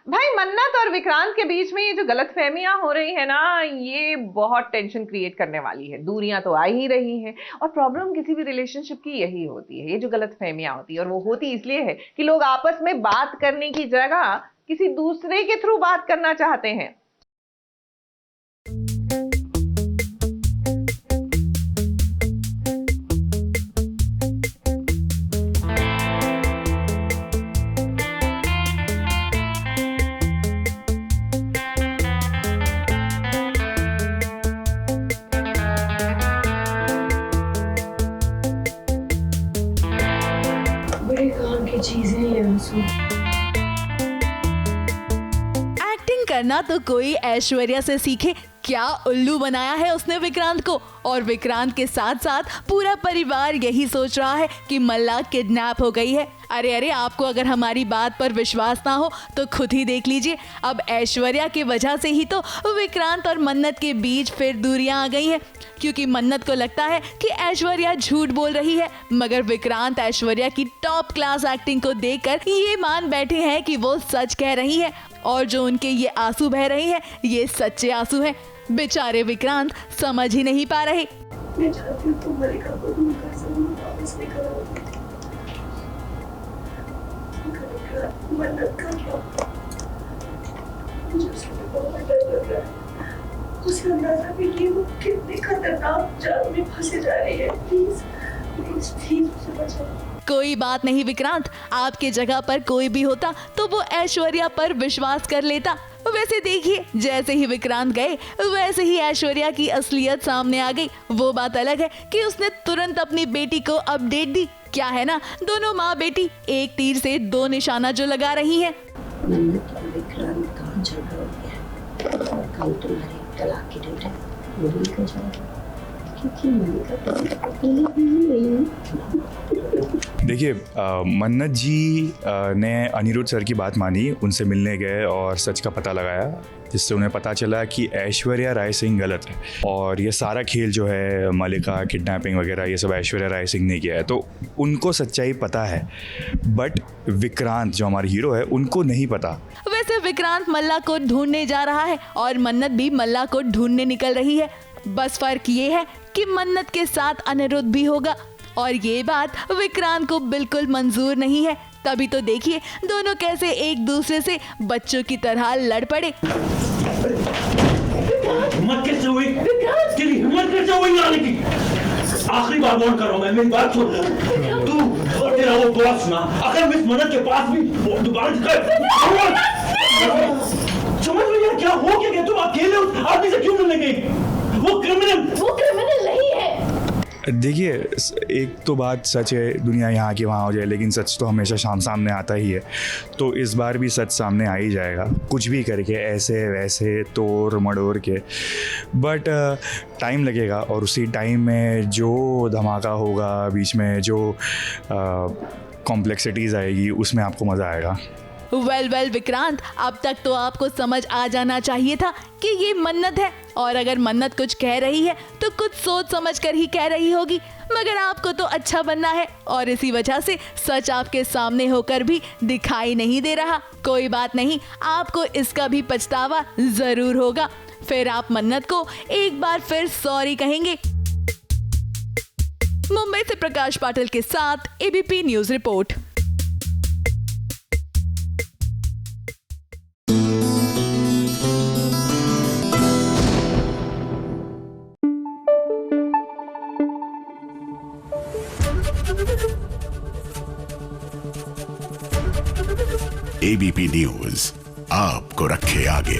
भाई मन्नत और विक्रांत के बीच में ये जो गलतफहमियां हो रही है ना, ये बहुत टेंशन क्रिएट करने वाली है। दूरियां तो आ ही रही हैं और प्रॉब्लम किसी भी रिलेशनशिप की यही होती है, ये जो गलतफहमियां होती है। और वो होती इसलिए है कि लोग आपस में बात करने की जगह किसी दूसरे के थ्रू बात करना चाहते हैं। बड़े काम की चीजें ये आंसू। एक्टिंग करना तो कोई ऐश्वर्या से सीखे। क्या उल्लू बनाया है उसने विक्रांत को। और विक्रांत के साथ साथ पूरा परिवार यही सोच रहा है कि मल्ला किडनैप हो गई है। अरे आपको अगर हमारी बात पर विश्वास ना हो तो खुद ही देख लीजिए। अब ऐश्वर्या की वजह से ही तो विक्रांत और मन्नत के बीच फिर दूरियां आ गई हैं, क्योंकि मन्नत को लगता है कि ऐश्वर्या झूठ बोल रही है, मगर विक्रांत ऐश्वर्या की टॉप क्लास एक्टिंग को देखकर ये मान बैठे हैं कि वो सच कह रही है। और जो उनके ये आंसू बह रहे हैं ये सच्चे आंसू हैं। बेचारे विक्रांत समझ ही नहीं पा रहे। मैं चाहती हूँ तुम मलिका को दूर कर सको, वापस लेकर आओ। मन्नत का क्या? मुझे उससे बहुत डर लग रहा है। उसे अंदाजा भी नहीं वो कितनी खतरनाक जाल में फंसे जा रही है। प्लीज प्लीज प्लीज उसे बचाओ। कोई बात नहीं विक्रांत, आपके जगह पर कोई भी होता तो वो ऐश्वर्या पर विश्वास कर लेता। वैसे देखिए, जैसे ही विक्रांत गए वैसे ही ऐश्वर्या की असलियत सामने आ गई। वो बात अलग है कि उसने तुरंत अपनी बेटी को अपडेट दी। क्या है ना, दोनों माँ बेटी एक तीर से दो निशाना जो लगा रही हैं। मन्नत और विक्रांत का झगड़ा हो गया और कल तुम्हारी तलाक की डेट है। वो भी निकल जाएगा क्योंकि मलिका तो अकेली भी नहीं है। देखिए, मन्नत जी ने अनिरुद्ध सर की बात मानी, उनसे मिलने गए और सच का पता लगाया, जिससे उन्हें पता चला कि ऐश्वर्या राय सिंह गलत है और ये सारा खेल जो है मलिका किडनैपिंग वगैरह ये सब ऐश्वर्या राय सिंह ने किया है। तो उनको सच्चाई पता है, बट विक्रांत जो हमारे हीरो है उनको नहीं पता। वैसे विक्रांत मल्ला को ढूंढने जा रहा है और मन्नत भी मल्ला को ढूंढने निकल रही है। बस फर्क ये है कि मन्नत के साथ अनिरुद्ध भी होगा और ये बात विक्रांत को बिल्कुल मंजूर नहीं है। तभी तो देखिए दोनों कैसे एक दूसरे से बच्चों की तरह लड़ पड़े। हिम्मत कैसे हुई? तेरी हिम्मत कैसे हुई आने की? आखिरी बार वार्न कर रहा हूं मैं, मेरी बात सुन। तू और तेरा वो बॉस ना, अगर मिस मन्नत के पास भी दुकान समझ में यार क्या हो क्या? तुम अकेले उस आदमी से क्यों मिलने गई? वो क्रिमिनल नहीं है। देखिए, एक तो बात सच है, दुनिया यहाँ की वहाँ हो जाए, लेकिन सच तो हमेशा सामने आता ही है। तो इस बार भी सच सामने आ ही जाएगा, कुछ भी करके, ऐसे वैसे तोड़ मड़ोड़ के। बट टाइम लगेगा और उसी टाइम में जो धमाका होगा, बीच में जो कॉम्प्लेक्सिटीज़ आएगी, उसमें आपको मज़ा आएगा। वेल विक्रांत, अब तक तो आपको समझ आ जाना चाहिए था कि ये मन्नत है, और अगर मन्नत कुछ कह रही है तो कुछ सोच समझ कर ही कह रही होगी, मगर आपको तो अच्छा बनना है और इसी वजह से सच आपके सामने होकर भी दिखाई नहीं दे रहा। कोई बात नहीं, आपको इसका भी पछतावा जरूर होगा। फिर आप मन्नत को एक बार फिर सॉरी कहेंगे। मुंबई से प्रकाश पाटिल के साथ ABP news report. ABP news आपको रखे आगे।